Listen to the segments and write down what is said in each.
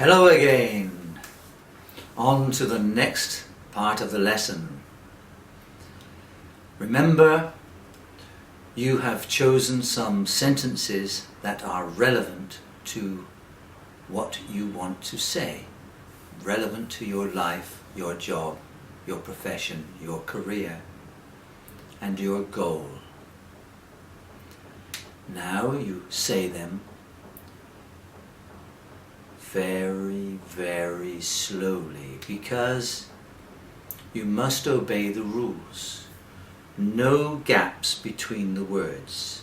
Hello again. On to the next part of the lesson. Remember, you have chosen some sentences that are relevant to what you want to say, relevant to your life, your job, your profession, your career, and your goal. Now you say them very, very slowly, because you must obey the rules. No gaps between the words.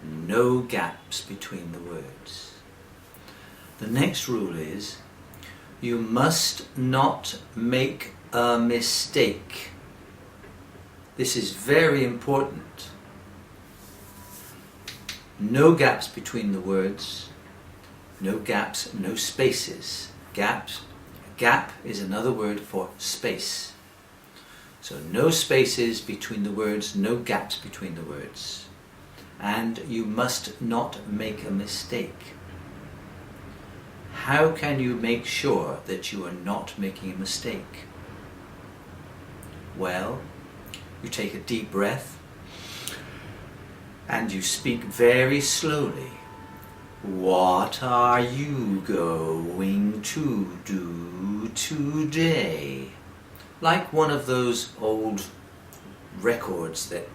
No gaps between the words. The next rule is you must not make a mistake. This is very important. No gaps between the words. No gaps, no spaces. Gaps. Gap is another word for space. So no spaces between the words, no gaps between the words. And you must not make a mistake. How can you make sure that you are not making a mistake? Well, you take a deep breath and you speak very slowly. What are you going to do today? Like one of those old records that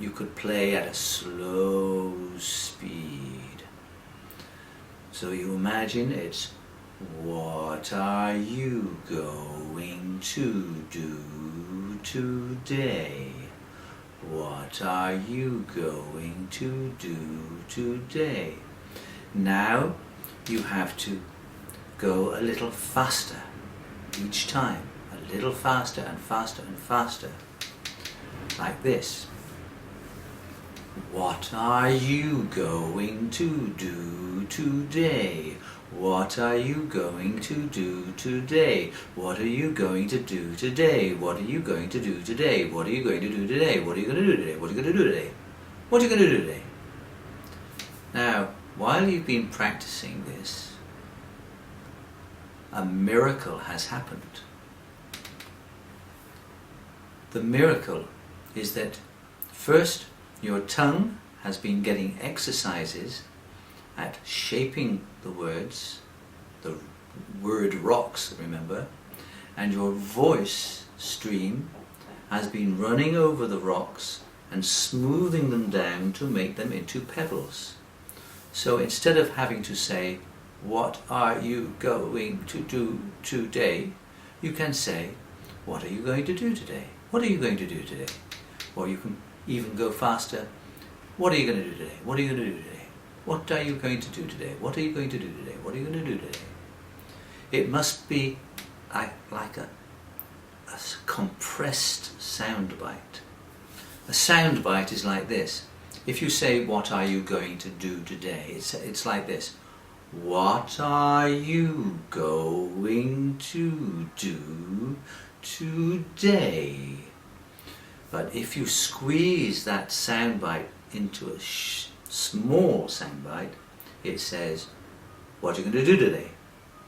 you could play at a slow speed. So you imagine it's, what are you going to do today? What are you going to do today? Now you have to go a little faster each time, a little faster and faster and faster, like this. What are you going to do today? What are you going to do today? What are you going to do today? What are you going to do today? What are you going to do today? What are you going to do today? What are you going to do today? What are you going to do today? Now, while you've been practicing this, a miracle has happened. The miracle is that first your tongue has been getting exercises at shaping the words, the word rocks, remember, and your voice stream has been running over the rocks and smoothing them down to make them into pebbles. So instead of having to say, what are you going to do today? You can say, what are you going to do today? What are you going to do today? Or you can even go faster. What are you going to do today? What are you going to do today? What are you going to do today? What are you going to do today? What are you going to do today? It must be like a compressed sound bite. A sound bite is like this. If you say, what are you going to do today? It's like this. What are you going to do today? But if you squeeze that soundbite into a small soundbite, it says, what are you going to do today?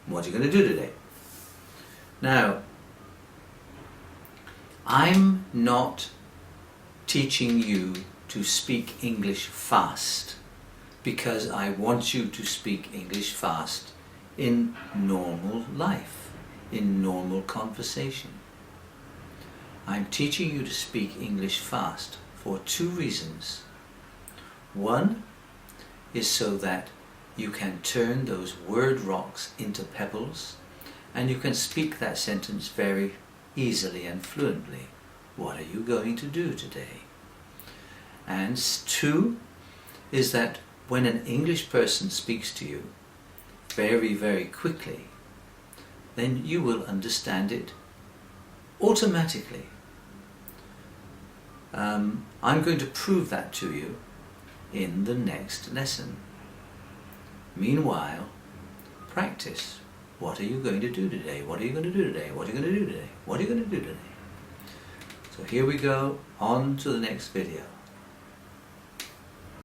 What are you going to do today? Now, I'm not teaching you to speak English fast, because I want you to speak English fast in normal life, in normal conversation. I'm teaching you to speak English fast for two reasons. One is so that you can turn those word rocks into pebbles, and you can speak that sentence very easily and fluently. What are you going to do today? And two is that when an English person speaks to you very, very quickly, then you will understand it automatically. I'm going to prove that to you in the next lesson. Meanwhile, practice. What are you going to do today? What are you going to do today? What are you going to do today? What are you going to do today? So here we go, on to the next video.